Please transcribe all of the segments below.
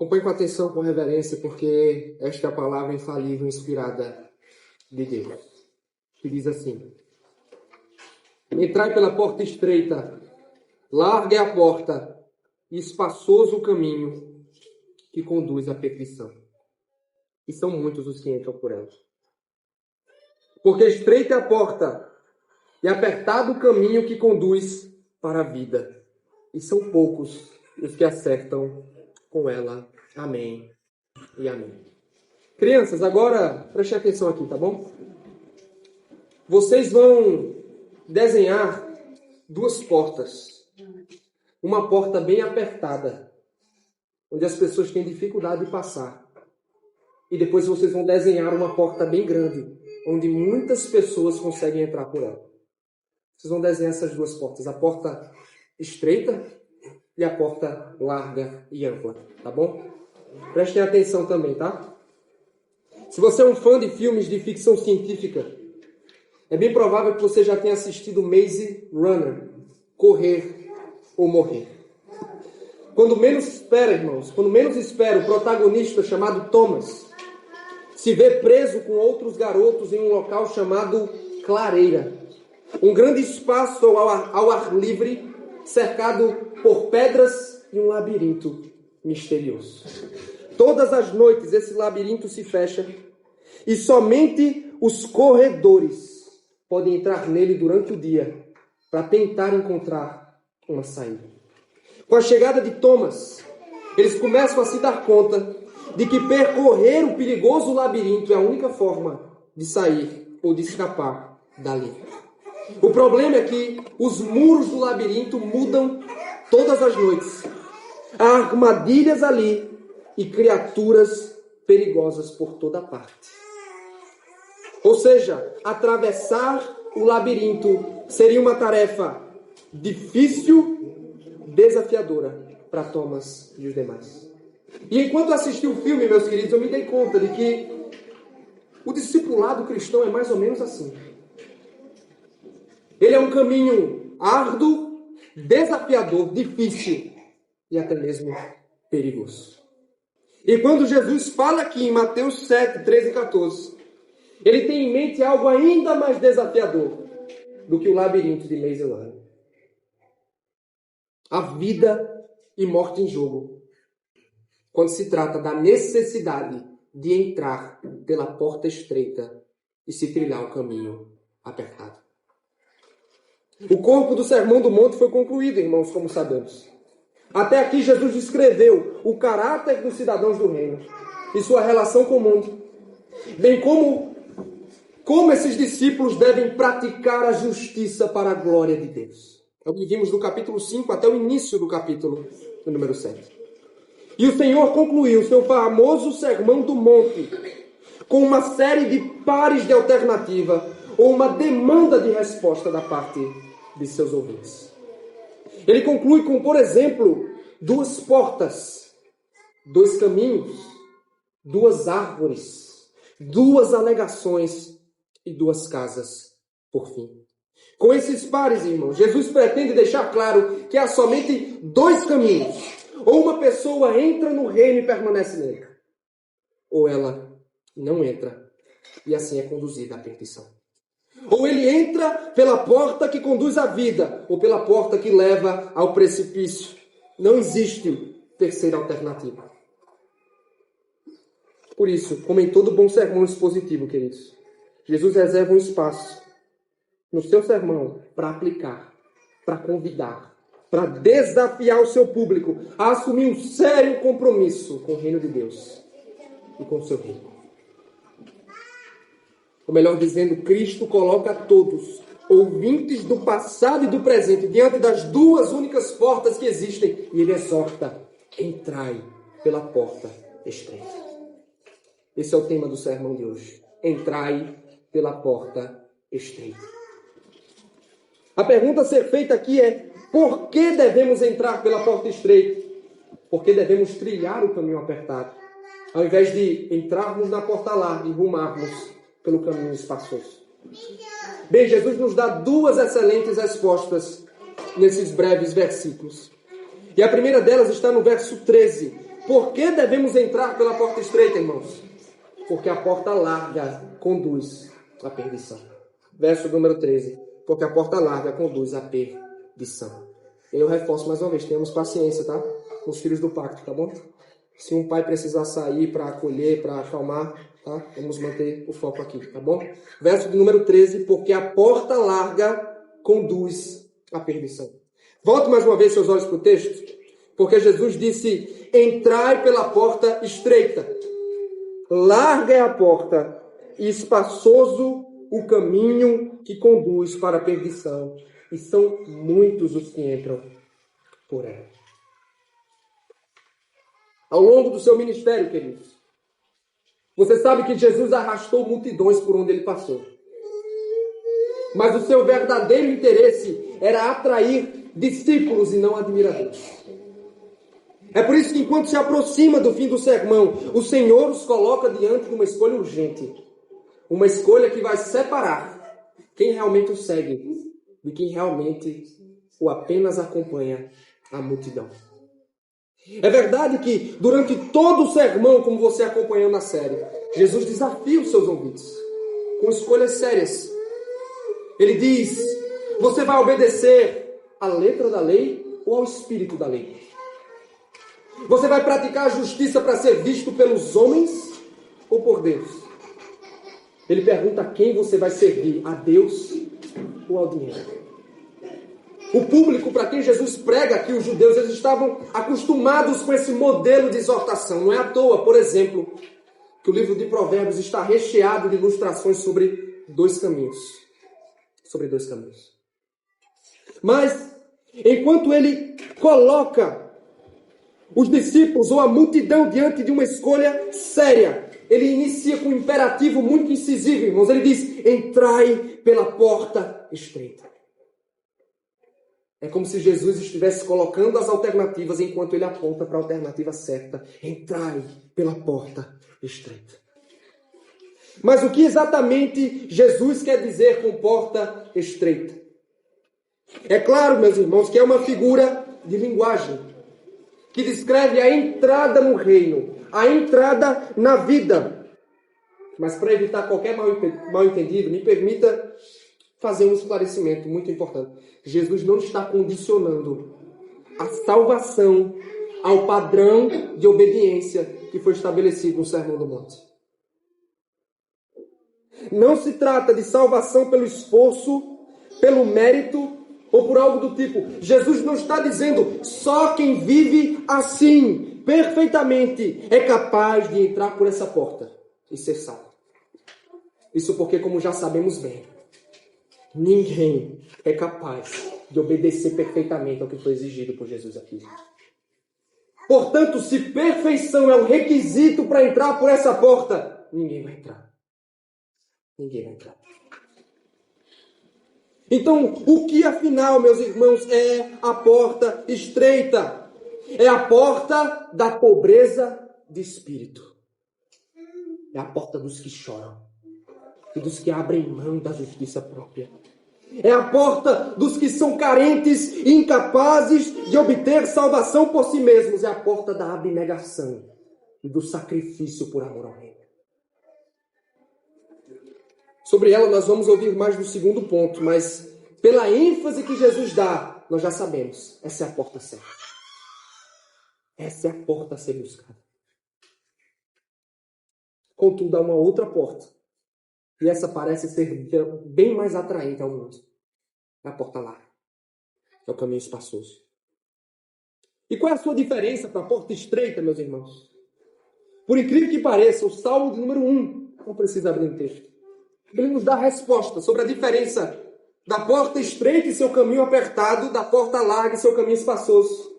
Acompanhe com atenção, com reverência, porque esta é a palavra infalível, inspirada de Deus, que diz assim: entrai pela porta estreita, larga é a porta, e espaçoso o caminho que conduz à perfeição. E são muitos os que entram por ela. Porque estreita é a porta, e apertado o caminho que conduz para a vida. E são poucos os que acertam com ela. Amém e amém. Crianças, agora prestem atenção aqui, tá bom? Vocês vão desenhar duas portas. Uma porta bem apertada, onde as pessoas têm dificuldade de passar. E depois vocês vão desenhar uma porta bem grande, onde muitas pessoas conseguem entrar por ela. Vocês vão desenhar essas duas portas, a porta estreita e a porta larga e ampla, tá bom? Prestem atenção também, tá? Se você é um fã de filmes de ficção científica, é bem provável que você já tenha assistido Maze Runner, Correr ou Morrer. Quando menos espera, irmãos, quando menos espera, o protagonista chamado Thomas se vê preso com outros garotos em um local chamado Clareira. Um grande espaço ao ar livre, cercado por pedras e um labirinto misterioso. Todas as noites esse labirinto se fecha e somente os corredores podem entrar nele durante o dia para tentar encontrar uma saída. Com a chegada de Thomas, eles começam a se dar conta de que percorrer o perigoso labirinto é a única forma de sair ou de escapar dali. O problema é que os muros do labirinto mudam todas as noites. Há armadilhas ali e criaturas perigosas por toda parte. Ou seja, atravessar o labirinto seria uma tarefa difícil, desafiadora para Thomas e os demais. E enquanto assisti o filme, meus queridos, eu me dei conta de que o discipulado cristão é mais ou menos assim. Ele é um caminho árduo, desafiador, difícil e até mesmo perigoso. E quando Jesus fala aqui em Mateus 7, 13 e 14, ele tem em mente algo ainda mais desafiador do que o labirinto de Maze Runner. A vida e morte em jogo, quando se trata da necessidade de entrar pela porta estreita e se trilhar o caminho apertado. O corpo do Sermão do Monte foi concluído, irmãos, como sabemos. Até aqui Jesus descreveu o caráter dos cidadãos do reino e sua relação com o mundo, bem como esses discípulos devem praticar a justiça para a glória de Deus. É o que vimos do capítulo 5 até o início do capítulo número 7. E o Senhor concluiu seu famoso Sermão do Monte com uma série de pares de alternativa ou uma demanda de resposta da parte de seus ouvintes. Ele conclui com, por exemplo, duas portas, dois caminhos, duas árvores, duas alegações e duas casas, por fim. Com esses pares, irmãos, Jesus pretende deixar claro que há somente dois caminhos. Ou uma pessoa entra no reino e permanece nele, ou ela não entra e assim é conduzida à perdição. Ou ele entra pela porta que conduz à vida, ou pela porta que leva ao precipício. Não existe terceira alternativa. Por isso, como em todo bom sermão expositivo, queridos, Jesus reserva um espaço no seu sermão para aplicar, para convidar, para desafiar o seu público a assumir um sério compromisso com o reino de Deus e com o seu reino. Ou melhor dizendo, Cristo coloca todos, ouvintes do passado e do presente, diante das duas únicas portas que existem, e ele exorta: entrai pela porta estreita. Esse é o tema do sermão de hoje. Entrai pela porta estreita. A pergunta a ser feita aqui é: por que devemos entrar pela porta estreita? Porque devemos trilhar o caminho apertado, ao invés de entrarmos na porta larga e rumarmos pelo caminho espaçoso. Bem, Jesus nos dá duas excelentes respostas nesses breves versículos. E a primeira delas está no verso 13, Por que devemos entrar pela porta estreita, irmãos? Porque a porta larga conduz à perdição. Verso número 13. Porque a porta larga conduz à perdição. Eu reforço mais uma vez, tenhamos paciência, tá? Com os filhos do pacto, tá bom? Se um pai precisar sair para acolher, para acalmar, tá? Vamos manter o foco aqui, tá bom? Verso número 13. Porque a porta larga conduz à perdição. Volte mais uma vez seus olhos para o texto. Porque Jesus disse, entrai pela porta estreita. Larga é a porta e espaçoso o caminho que conduz para a perdição. E são muitos os que entram por ela. Ao longo do seu ministério, queridos, você sabe que Jesus arrastou multidões por onde ele passou. Mas o seu verdadeiro interesse era atrair discípulos e não admiradores. É por isso que enquanto se aproxima do fim do sermão, o Senhor os coloca diante de uma escolha urgente. Uma escolha que vai separar quem realmente o segue de quem realmente o apenas acompanha a multidão. É verdade que durante todo o sermão, como você acompanhou na série, Jesus desafia os seus ouvintes com escolhas sérias. Ele diz, você vai obedecer à letra da lei ou ao espírito da lei? Você vai praticar a justiça para ser visto pelos homens ou por Deus? Ele pergunta a quem você vai servir, a Deus ou ao dinheiro? O público para quem Jesus prega aqui, os judeus, eles estavam acostumados com esse modelo de exortação. Não é à toa, por exemplo, que o livro de Provérbios está recheado de ilustrações sobre dois caminhos. Sobre dois caminhos. Mas, enquanto ele coloca os discípulos ou a multidão diante de uma escolha séria, ele inicia com um imperativo muito incisivo, irmãos. Ele diz, entrai pela porta estreita. É como se Jesus estivesse colocando as alternativas enquanto ele aponta para a alternativa certa. Entrai pela porta estreita. Mas o que exatamente Jesus quer dizer com porta estreita? É claro, meus irmãos, que é uma figura de linguagem que descreve a entrada no reino, a entrada na vida. Mas para evitar qualquer mal-entendido, me permita fazer um esclarecimento muito importante. Jesus não está condicionando a salvação ao padrão de obediência que foi estabelecido no Sermão do Monte. Não se trata de salvação pelo esforço, pelo mérito ou por algo do tipo. Jesus não está dizendo só quem vive assim, perfeitamente, é capaz de entrar por essa porta e ser salvo. Isso porque, como já sabemos bem, ninguém é capaz de obedecer perfeitamente ao que foi exigido por Jesus aqui. Portanto, se perfeição é o requisito para entrar por essa porta, ninguém vai entrar. Ninguém vai entrar. Então, o que afinal, meus irmãos, é a porta estreita? É a porta da pobreza de espírito. É a porta dos que choram e dos que abrem mão da justiça própria. É a porta dos que são carentes e incapazes de obter salvação por si mesmos. É a porta da abnegação e do sacrifício por amor ao reino. Sobre ela nós vamos ouvir mais no segundo ponto, mas pela ênfase que Jesus dá, nós já sabemos. Essa é a porta certa. Essa é a porta a ser buscada. Contudo, há uma outra porta. E essa parece ser bem mais atraente ao mundo. É a porta larga. É o caminho espaçoso. E qual é a sua diferença para a porta estreita, meus irmãos? Por incrível que pareça, o Salmo de número 1, não precisa abrir o texto, ele nos dá a resposta sobre a diferença da porta estreita e seu caminho apertado, da porta larga e seu caminho espaçoso.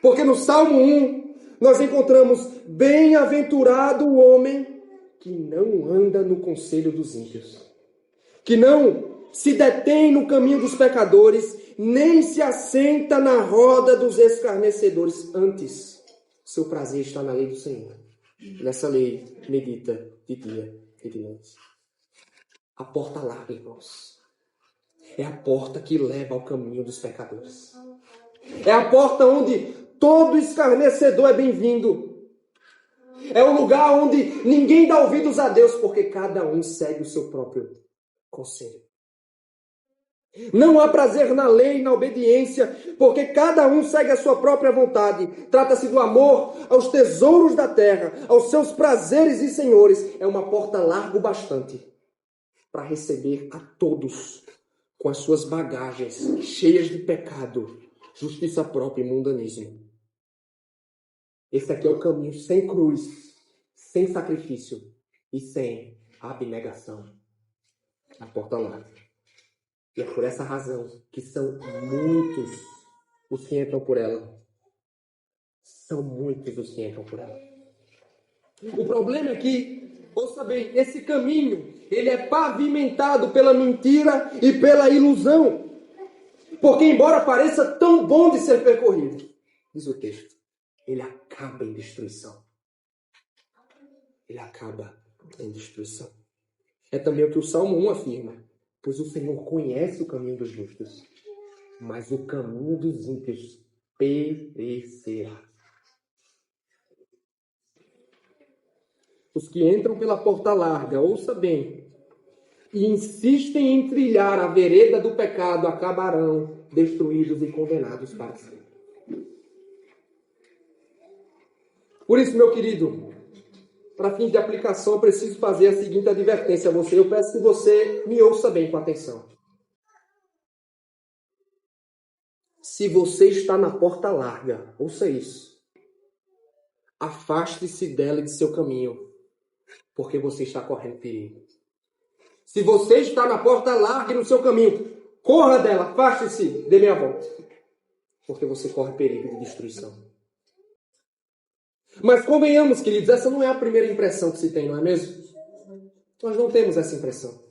Porque no Salmo 1, nós encontramos, bem-aventurado o homem que não anda no conselho dos ímpios, que não se detém no caminho dos pecadores, nem se assenta na roda dos escarnecedores. Antes, seu prazer está na lei do Senhor. Nessa lei, medita de dia e de noite. A porta larga, irmãos, é a porta que leva ao caminho dos pecadores. É a porta onde todo escarnecedor é bem-vindo. É um lugar onde ninguém dá ouvidos a Deus, porque cada um segue o seu próprio conselho. Não há prazer na lei e na obediência, porque cada um segue a sua própria vontade. Trata-se do amor aos tesouros da terra, aos seus prazeres e senhores. É uma porta larga o bastante para receber a todos com as suas bagagens cheias de pecado, justiça própria e mundanismo. Esse aqui é o caminho sem cruz, sem sacrifício e sem abnegação. A porta larga. E é por essa razão que são muitos os que entram por ela. São muitos os que entram por ela. O problema é que, ouça bem, esse caminho, ele é pavimentado pela mentira e pela ilusão. Porque embora pareça tão bom de ser percorrido, diz o texto, ele acaba em destruição. Ele acaba em destruição. É também o que o Salmo 1 afirma. Pois o Senhor conhece o caminho dos justos, mas o caminho dos ímpios perecerá. Os que entram pela porta larga, ouça bem, e insistem em trilhar a vereda do pecado, acabarão destruídos e condenados para sempre. Por isso, meu querido, para fins de aplicação, eu preciso fazer a seguinte advertência a você. Eu peço que você me ouça bem com atenção. Se você está na porta larga, ouça isso. Afaste-se dela e de seu caminho, porque você está correndo perigo. Se você está na porta larga e no seu caminho, corra dela, afaste-se, dê meia volta, porque você corre perigo de destruição. Mas convenhamos, queridos, essa não é a primeira impressão que se tem, não é mesmo? Nós não temos essa impressão.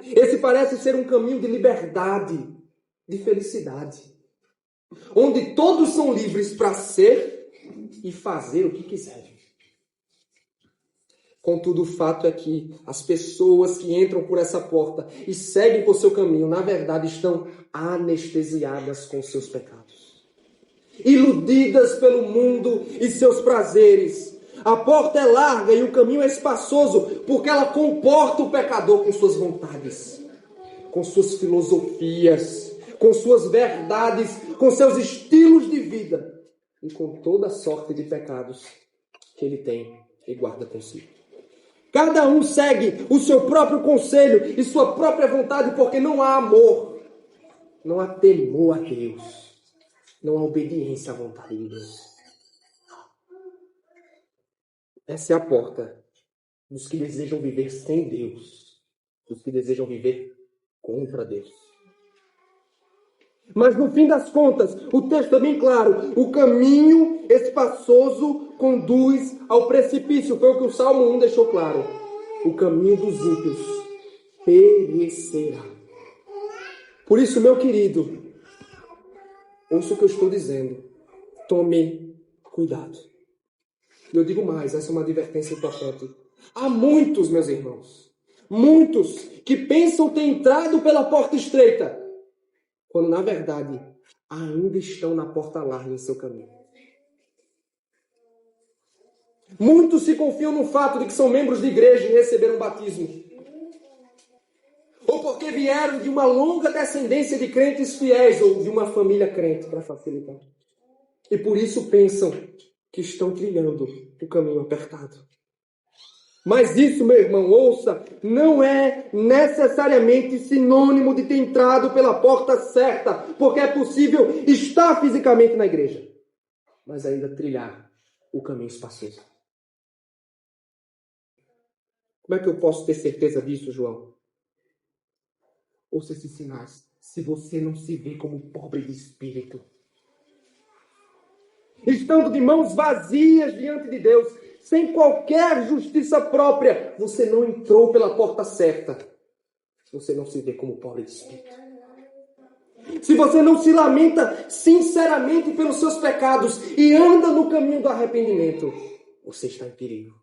Esse parece ser um caminho de liberdade, de felicidade, onde todos são livres para ser e fazer o que quiserem. Contudo, o fato é que as pessoas que entram por essa porta e seguem por seu caminho, na verdade, estão anestesiadas com seus pecados. Iludidas pelo mundo e seus prazeres. A porta é larga e o caminho é espaçoso, porque ela comporta o pecador com suas vontades, com suas filosofias, com suas verdades, com seus estilos de vida e com toda sorte de pecados que ele tem e guarda consigo. Cada um segue o seu próprio conselho e sua própria vontade, porque não há amor, não há temor a Deus. Não há obediência à vontade de Deus. Essa é a porta dos que desejam viver sem Deus. Dos que desejam viver contra Deus. Mas no fim das contas, o texto é bem claro. O caminho espaçoso conduz ao precipício. Foi o que o Salmo 1 deixou claro. O caminho dos ímpios perecerá. Por isso, meu querido, ouça o que eu estou dizendo. Tome cuidado. Eu digo mais, essa é uma advertência importante. Há muitos, meus irmãos, muitos que pensam ter entrado pela porta estreita, quando na verdade ainda estão na porta larga em seu caminho. Muitos se confiam no fato de que são membros de igreja e receberam batismo. Ou porque vieram de uma longa descendência de crentes fiéis ou de uma família crente, para facilitar. E por isso pensam que estão trilhando o caminho apertado. Mas isso, meu irmão, ouça, não é necessariamente sinônimo de ter entrado pela porta certa, porque é possível estar fisicamente na igreja, mas ainda trilhar o caminho espaçoso. Como é que eu posso ter certeza disso, João? Ouça esses sinais. Se você não se vê como pobre de espírito, estando de mãos vazias diante de Deus, sem qualquer justiça própria, você não entrou pela porta certa. Se você não se vê como pobre de espírito. Se você não se lamenta sinceramente pelos seus pecados e anda no caminho do arrependimento, você está em perigo.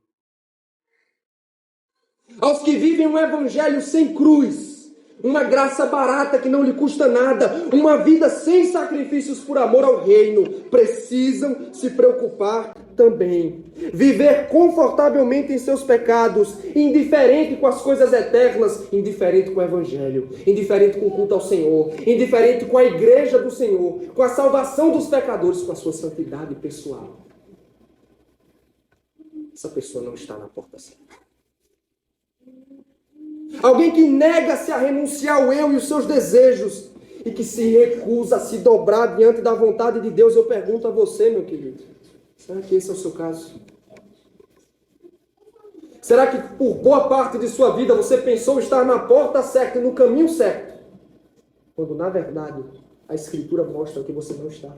Aos que vivem um evangelho sem cruz, uma graça barata que não lhe custa nada, uma vida sem sacrifícios por amor ao reino, precisam se preocupar também. Viver confortavelmente em seus pecados, indiferente com as coisas eternas, indiferente com o Evangelho, indiferente com o culto ao Senhor, indiferente com a igreja do Senhor, com a salvação dos pecadores, com a sua santidade pessoal. Essa pessoa não está na porta certa. Alguém que nega-se a renunciar ao eu e os seus desejos e que se recusa a se dobrar diante da vontade de Deus. Eu pergunto a você, meu querido, será que esse é o seu caso? Será que por boa parte de sua vida você pensou estar na porta certa e no caminho certo? Quando, na verdade, a Escritura mostra que você não está.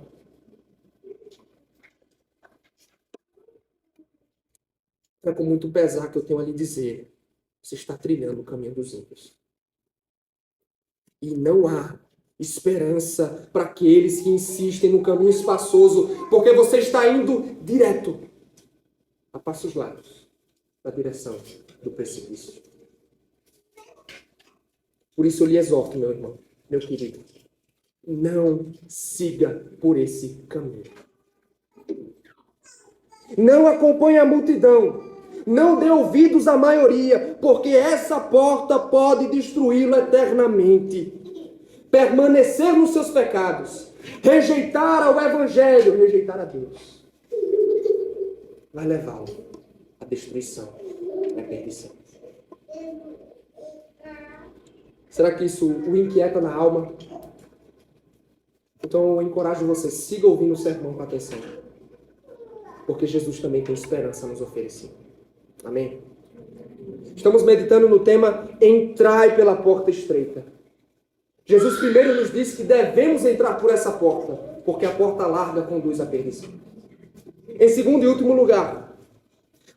É com muito pesar que eu tenho a lhe dizer. Você está trilhando o caminho dos ímpios. E não há esperança para aqueles que insistem no caminho espaçoso, porque você está indo direto, a passos largos, na direção do precipício. Por isso eu lhe exorto, meu irmão, meu querido, não siga por esse caminho. Não acompanhe a multidão. Não dê ouvidos à maioria, porque essa porta pode destruí-lo eternamente. Permanecer nos seus pecados, rejeitar ao Evangelho, rejeitar a Deus, vai levá-lo à destruição, à perdição. Será que isso o inquieta na alma? Então eu encorajo você, siga ouvindo o sermão com atenção, porque Jesus também tem esperança a nos oferecer. Amém? Estamos meditando no tema entrai pela porta estreita. Jesus primeiro nos disse que devemos entrar por essa porta, porque a porta larga conduz à perdição. Em segundo e último lugar,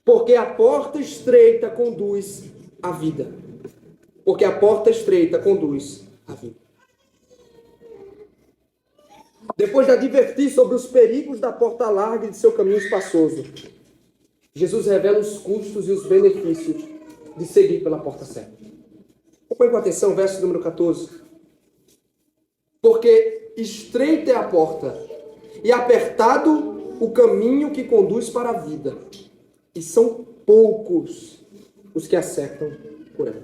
porque a porta estreita conduz à vida. Porque a porta estreita conduz à vida. Depois de advertir sobre os perigos da porta larga e de seu caminho espaçoso, Jesus revela os custos e os benefícios de seguir pela porta certa. Acompanhe com atenção o verso número 14. Porque estreita é a porta e apertado o caminho que conduz para a vida, e são poucos os que acertam por ela.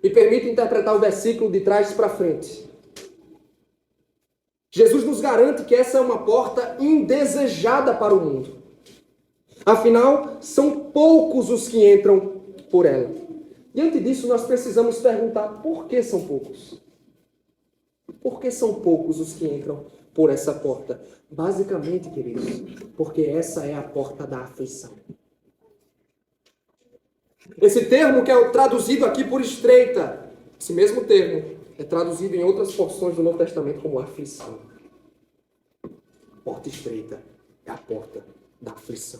Me permita interpretar o versículo de trás para frente. Jesus nos garante que essa é uma porta indesejada para o mundo. Afinal, são poucos os que entram por ela. Diante disso, nós precisamos perguntar por que são poucos? Por que são poucos os que entram por essa porta? Basicamente, queridos, porque essa é a porta da aflição. Esse termo que é traduzido aqui por estreita, esse mesmo termo é traduzido em outras porções do Novo Testamento como aflição. Porta estreita é a porta da aflição.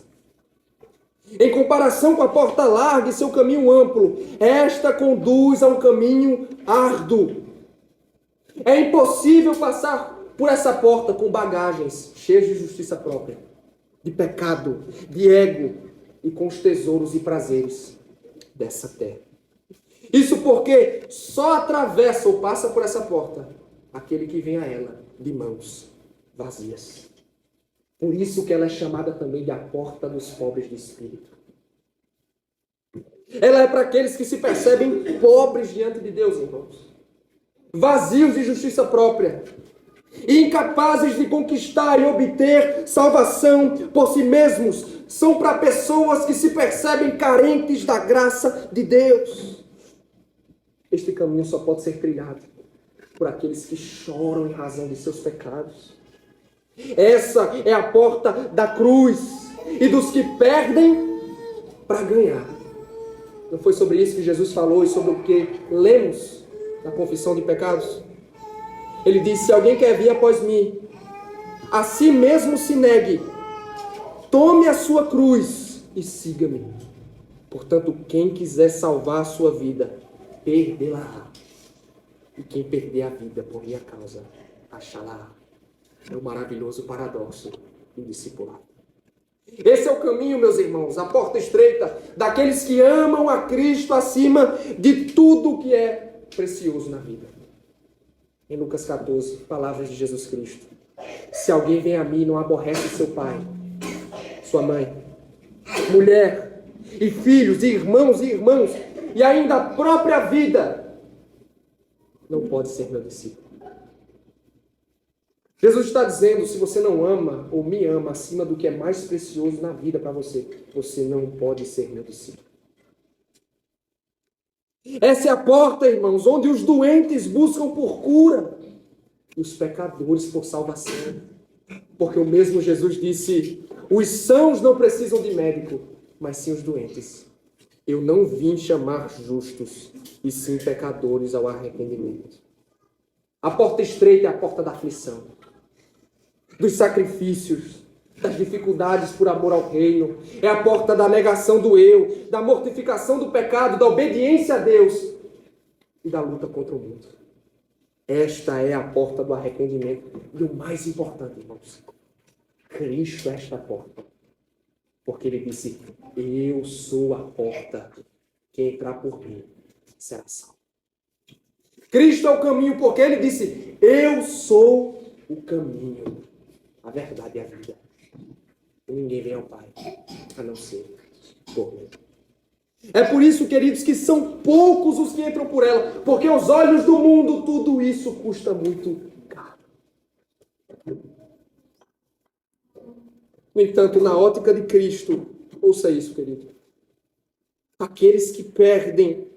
Em comparação com a porta larga e seu caminho amplo, esta conduz a um caminho árduo. É impossível passar por essa porta com bagagens cheias de justiça própria, de pecado, de ego e com os tesouros e prazeres dessa terra. Isso porque só atravessa ou passa por essa porta aquele que vem a ela de mãos vazias. Por isso que ela é chamada também de a porta dos pobres de espírito. Ela é para aqueles que se percebem pobres diante de Deus, irmãos. Vazios de justiça própria. E incapazes de conquistar e obter salvação por si mesmos. São para pessoas que se percebem carentes da graça de Deus. Este caminho só pode ser trilhado por aqueles que choram em razão de seus pecados. Essa é a porta da cruz e dos que perdem para ganhar. Não foi sobre isso que Jesus falou e sobre o que lemos na confissão de pecados? Ele disse, se alguém quer vir após mim, a si mesmo se negue, tome a sua cruz e siga-me. Portanto, quem quiser salvar a sua vida, perdê-la. E quem perder a vida por minha causa, achá-la. É um maravilhoso paradoxo do discipulado. Esse é o caminho, meus irmãos, a porta estreita daqueles que amam a Cristo acima de tudo que é precioso na vida. Em Lucas 14, palavras de Jesus Cristo. Se alguém vem a mim e não aborrece seu pai, sua mãe, mulher, e filhos, e irmãos, e ainda a própria vida, não pode ser meu discípulo. Jesus está dizendo, se você não ama ou me ama acima do que é mais precioso na vida para você, você não pode ser meu discípulo. Essa é a porta, irmãos, onde os doentes buscam por cura e os pecadores por salvação. Porque o mesmo Jesus disse, os sãos não precisam de médico, mas sim os doentes. Eu não vim chamar justos, e sim pecadores ao arrependimento. A porta estreita é a porta da aflição, dos sacrifícios, das dificuldades por amor ao reino. É a porta da negação do eu, da mortificação do pecado, da obediência a Deus e da luta contra o mundo. Esta é a porta do arrependimento. E o mais importante, irmãos, Cristo é esta porta. Porque ele disse, eu sou a porta, quem entrar por mim será salvo. Cristo é o caminho, porque ele disse, eu sou o caminho, a verdade e a vida. E ninguém vem ao Pai, a não ser por mim. É por isso, queridos, que são poucos os que entram por ela, porque aos olhos do mundo tudo isso custa muito caro. No entanto, na ótica de Cristo, ouça isso, querido, aqueles que perdem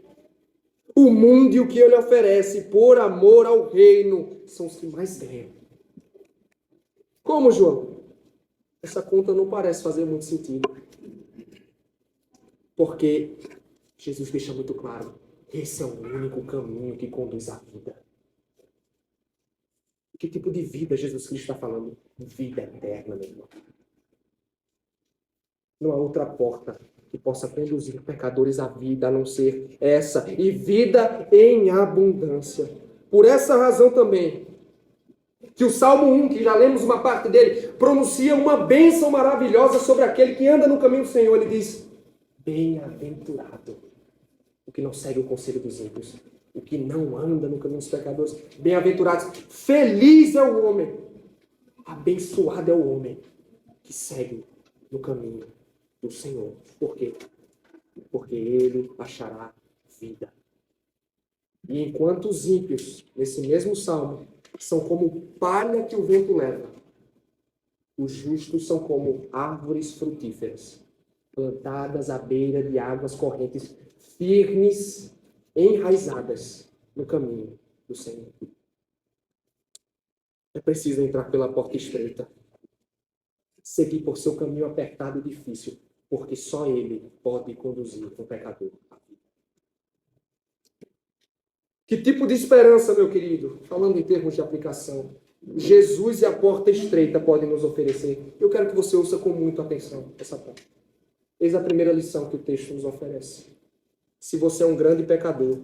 o mundo e o que ele oferece por amor ao reino são os que mais ganham. Como, João? Essa conta não parece fazer muito sentido. Porque Jesus deixa muito claro, esse é o único caminho que conduz à vida. Que tipo de vida Jesus Cristo está falando? Vida eterna, meu irmão. Não há outra porta que possa conduzir pecadores à vida, a não ser essa, e vida em abundância. Por essa razão também, que o Salmo 1, que já lemos uma parte dele, pronuncia uma bênção maravilhosa sobre aquele que anda no caminho do Senhor. Ele diz, bem-aventurado o que não segue o conselho dos ímpios, o que não anda no caminho dos pecadores. Bem-aventurados, feliz é o homem, abençoado é o homem que segue no caminho do Senhor. Por quê? Porque ele achará vida. E enquanto os ímpios, nesse mesmo salmo, são como palha que o vento leva, os justos são como árvores frutíferas, plantadas à beira de águas correntes, firmes, enraizadas no caminho do Senhor. É preciso entrar pela porta estreita, seguir por seu caminho apertado e difícil, porque só ele pode conduzir o pecador à vida. Que tipo de esperança, meu querido, falando em termos de aplicação, Jesus e a porta estreita podem nos oferecer? Eu quero que você ouça com muita atenção essa parte. Eis a primeira lição que o texto nos oferece. Se você é um grande pecador,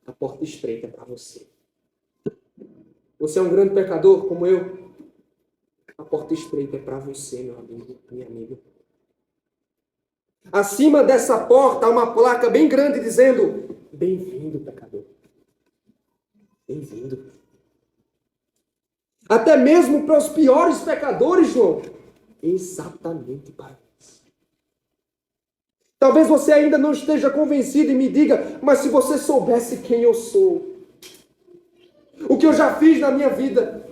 a porta estreita é para você. Você é um grande pecador, como eu? A porta estreita é para você, meu amigo, minha amiga. Acima dessa porta há uma placa bem grande dizendo, bem-vindo, pecador. Bem-vindo. Até mesmo para os piores pecadores, João. Exatamente para isso. Talvez você ainda não esteja convencido e me diga, mas se você soubesse quem eu sou, o que eu já fiz na minha vida,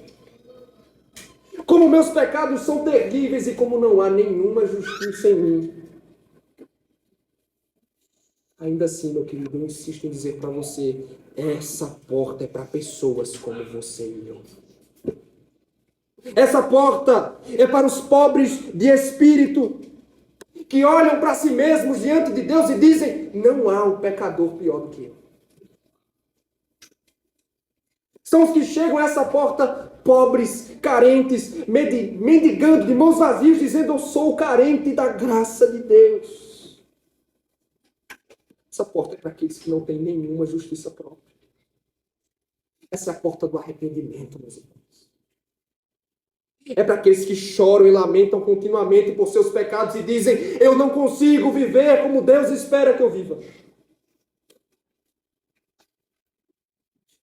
como meus pecados são terríveis e como não há nenhuma justiça em mim. Ainda assim, meu querido, eu insisto em dizer para você, essa porta é para pessoas como você e eu. Essa porta é para os pobres de espírito, que olham para si mesmos diante de Deus e dizem, não há um pecador pior do que eu. São os que chegam a essa porta pobres, carentes, mendigando, de mãos vazias, dizendo, eu sou carente da graça de Deus. Essa porta é para aqueles que não têm nenhuma justiça própria. Essa é a porta do arrependimento, meus irmãos. É para aqueles que choram e lamentam continuamente por seus pecados e dizem, eu não consigo viver como Deus espera que eu viva.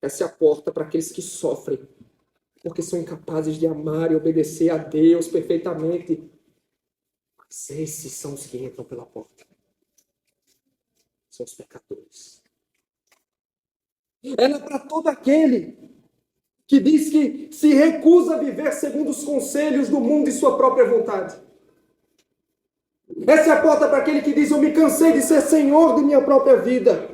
Essa é a porta para aqueles que sofrem, porque são incapazes de amar e obedecer a Deus perfeitamente. Mas esses são os que entram pela porta. São os pecadores. Ela é para todo aquele que diz que se recusa a viver segundo os conselhos do mundo e sua própria vontade. Essa é a porta para aquele que diz: eu me cansei de ser senhor de minha própria vida,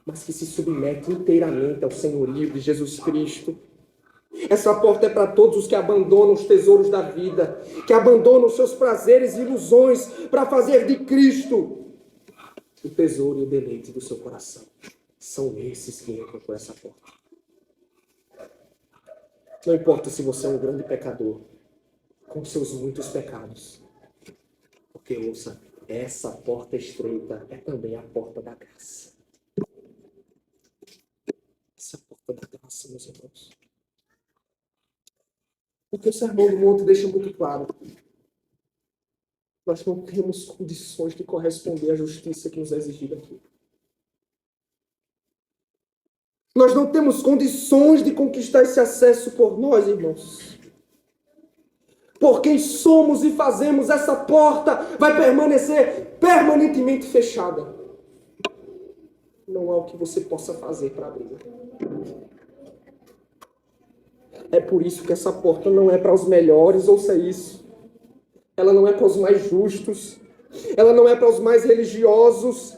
mas que se submete inteiramente ao senhorio de Jesus Cristo. Essa porta é para todos os que abandonam os tesouros da vida, que abandonam os seus prazeres e ilusões para fazer de Cristo o tesouro e o deleite do seu coração. São esses que entram por essa porta. Não importa se você é um grande pecador, com seus muitos pecados. Porque, ouça, essa porta estreita é também a porta da graça. Essa é a porta da graça, meus irmãos. Porque o Sermão do Monte deixa muito claro. Nós não temos condições de corresponder à justiça que nos é exigida aqui. Nós não temos condições de conquistar esse acesso por nós, irmãos. Por quem somos e fazemos, essa porta vai permanecer permanentemente fechada. Não há o que você possa fazer para abrir. É por isso que essa porta não é para os melhores, ouça isso. Ela não é para os mais justos. Ela não é para os mais religiosos.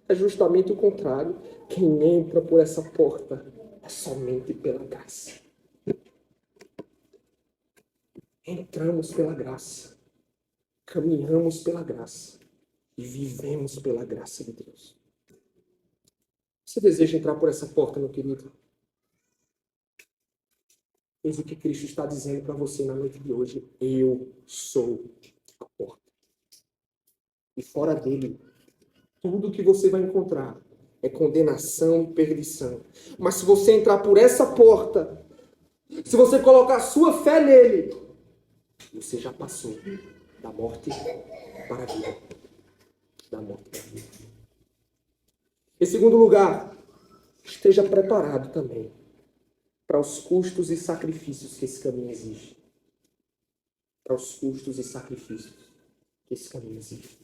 É justamente o contrário. Quem entra por essa porta é somente pela graça. Entramos pela graça. Caminhamos pela graça. E vivemos pela graça de Deus. Você deseja entrar por essa porta, meu querido? Eis o que Cristo está dizendo para você na noite de hoje. Eu sou a porta. E fora dele, tudo que você vai encontrar é condenação e perdição. Mas se você entrar por essa porta, se você colocar a sua fé nele, você já passou da morte para a vida. Da morte para a vida. Em segundo lugar, esteja preparado também para os custos e sacrifícios que esse caminho exige. Para os custos e sacrifícios que esse caminho exige.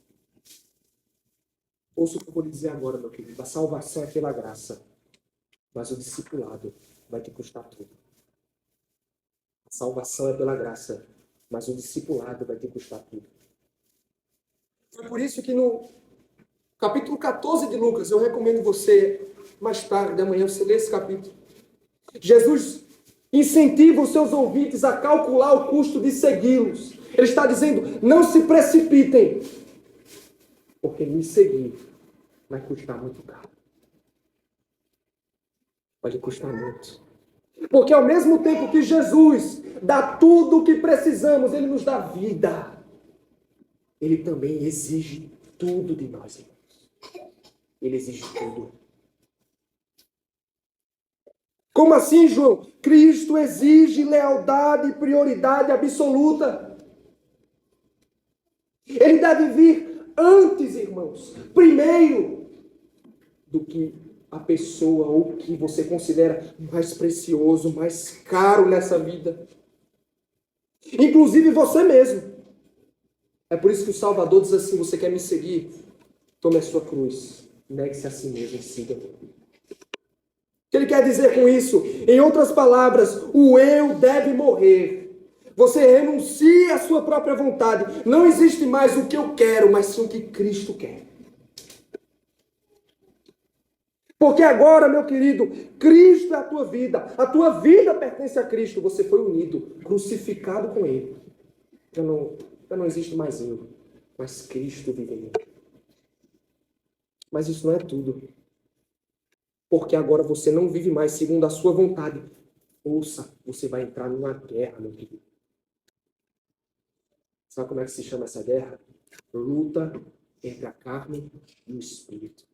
Ouça o que eu vou lhe dizer agora, meu querido. A salvação é pela graça, mas o discipulado vai te custar tudo. A salvação é pela graça, mas o discipulado vai te custar tudo. Foi por isso que no capítulo 14 de Lucas, eu recomendo você, mais tarde, amanhã, você ler esse capítulo. Jesus incentiva os seus ouvintes a calcular o custo de segui-los. Ele está dizendo: não se precipitem, porque me seguir vai custar muito caro. Vai lhe custar muito. Porque ao mesmo tempo que Jesus dá tudo o que precisamos, Ele nos dá vida. Ele também exige tudo de nós, irmãos. Ele exige tudo. Como assim, João? Cristo exige lealdade e prioridade absoluta. Ele deve vir antes, irmãos, primeiro do que a pessoa ou o que você considera mais precioso, mais caro nessa vida. Inclusive você mesmo. É por isso que o Salvador diz assim: você quer me seguir? Tome a sua cruz, negue-se a si mesmo e siga-me. O que ele quer dizer com isso? Em outras palavras, o eu deve morrer. Você renuncia à sua própria vontade. Não existe mais o que eu quero, mas sim o que Cristo quer. Porque agora, meu querido, Cristo é a tua vida. A tua vida pertence a Cristo. Você foi unido, crucificado com Ele. Já não existe mais eu, mas Cristo vive em mim. Mas isso não é tudo. Porque agora você não vive mais segundo a sua vontade. Ouça, você vai entrar numa guerra, meu querido. Sabe como é que se chama essa guerra? Luta entre a carne e o espírito.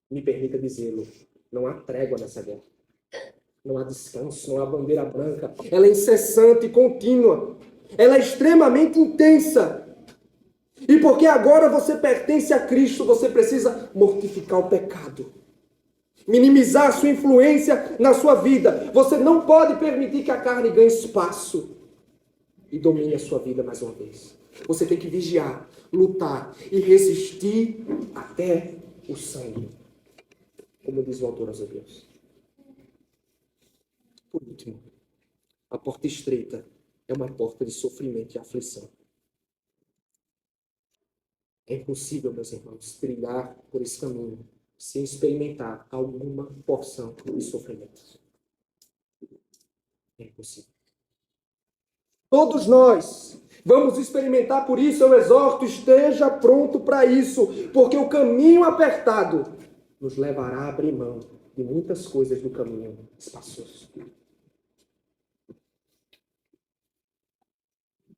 Me permita dizê-lo, não há trégua nessa guerra. Não há descanso, não há bandeira branca. Ela é incessante e contínua. Ela é extremamente intensa. E porque agora você pertence a Cristo, você precisa mortificar o pecado. minimizar sua influência na sua vida. Você não pode permitir que a carne ganhe espaço e domine a sua vida mais uma vez. Você tem que vigiar, lutar e resistir até o sangue, como diz o autor aos Hebreus. Por último, a porta estreita é uma porta de sofrimento e aflição. É impossível, meus irmãos, trilhar por esse caminho sem experimentar alguma porção de sofrimento. É impossível. Todos nós vamos experimentar, por isso eu exorto, esteja pronto para isso, porque o caminho apertado nos levará a abrir mão de muitas coisas do caminho espaçoso.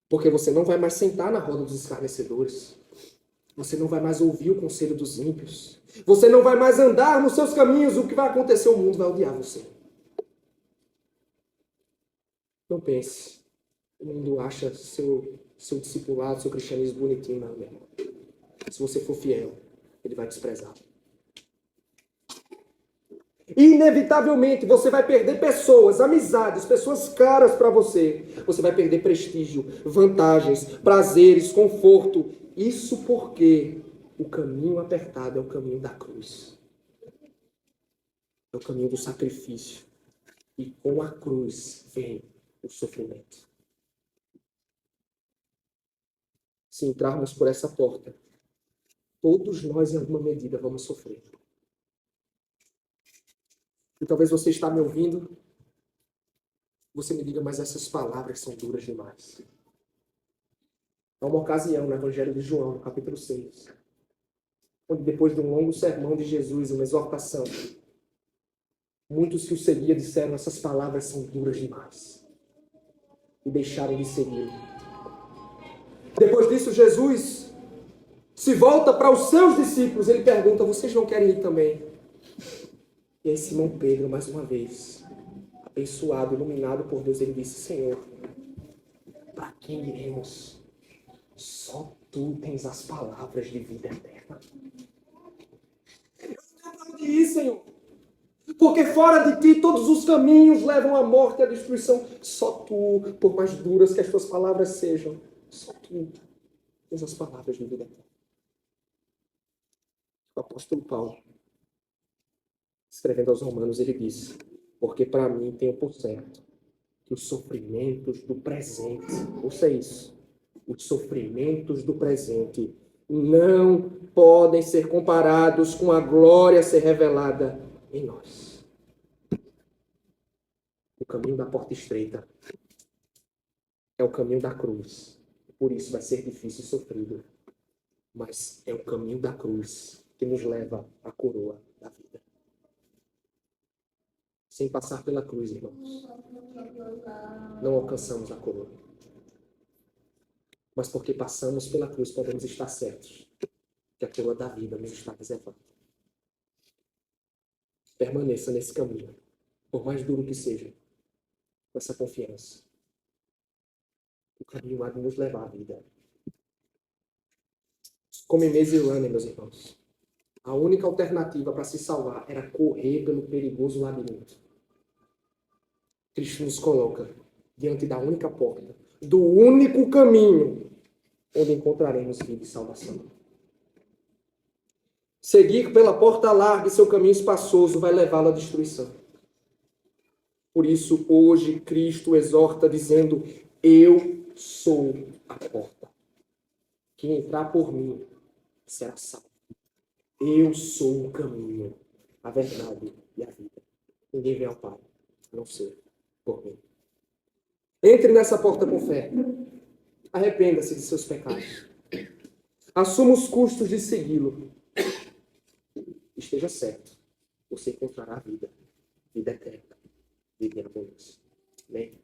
Porque você não vai mais sentar na roda dos escarnecedores. Você não vai mais ouvir o conselho dos ímpios. Você não vai mais andar nos seus caminhos. O que vai acontecer? O mundo vai odiar você. Não pense. O mundo acha seu discipulado, seu cristianismo bonitinho, não, meu irmão. Se você for fiel, ele vai desprezar. Inevitavelmente, você vai perder pessoas, amizades, pessoas caras para você. Você vai perder prestígio, vantagens, prazeres, conforto. Isso porque o caminho apertado é o caminho da cruz. É o caminho do sacrifício. E com a cruz vem o sofrimento. Se entrarmos por essa porta, todos nós, em alguma medida, vamos sofrer. E talvez você está me ouvindo, você me diga, mas essas palavras são duras demais. Há uma ocasião no Evangelho de João, no capítulo 6, onde depois de um longo sermão de Jesus, uma exortação, muitos que o seguiam disseram, essas palavras são duras demais. E deixaram de seguir. Depois disso, Jesus se volta para os seus discípulos. Ele pergunta, vocês não querem ir também? E aí Simão Pedro, mais uma vez, abençoado, iluminado por Deus, ele disse, Senhor, para quem iremos? Só Tu tens as palavras de vida eterna. Eu não tenho onde ir, Senhor. Porque fora de Ti todos os caminhos levam à morte e à destruição. Só Tu, por mais duras que as Tuas palavras sejam, só Tu tens as palavras de vida eterna. O apóstolo Paulo, escrevendo aos Romanos, ele disse, porque para mim tenho por certo que os sofrimentos do presente, ouça isso, os sofrimentos do presente não podem ser comparados com a glória a ser revelada em nós. O caminho da porta estreita é o caminho da cruz. Por isso vai ser difícil e sofrido. Mas é o caminho da cruz que nos leva à coroa da vida. Sem passar pela cruz, irmãos, não alcançamos a coroa. Mas porque passamos pela cruz, podemos estar certos que a coroa da vida nos está reservada. Permaneça nesse caminho, por mais duro que seja, com essa confiança. O caminho há de nos levar à vida. Como em Mesilândia, meus irmãos, a única alternativa para se salvar era correr pelo perigoso labirinto. Cristo nos coloca diante da única porta, do único caminho onde encontraremos vida e salvação. Seguir pela porta larga e seu caminho espaçoso vai levá-lo à destruição. Por isso, hoje, Cristo exorta dizendo, eu sou a porta. Quem entrar por mim será salvo. Eu sou o caminho, a verdade e a vida. Ninguém vem ao Pai, a não ser por mim. Entre nessa porta com fé. Arrependa-se de seus pecados. Assuma os custos de segui-lo. Esteja certo. Você encontrará vida. Vida eterna. Vida em abundância. Amém?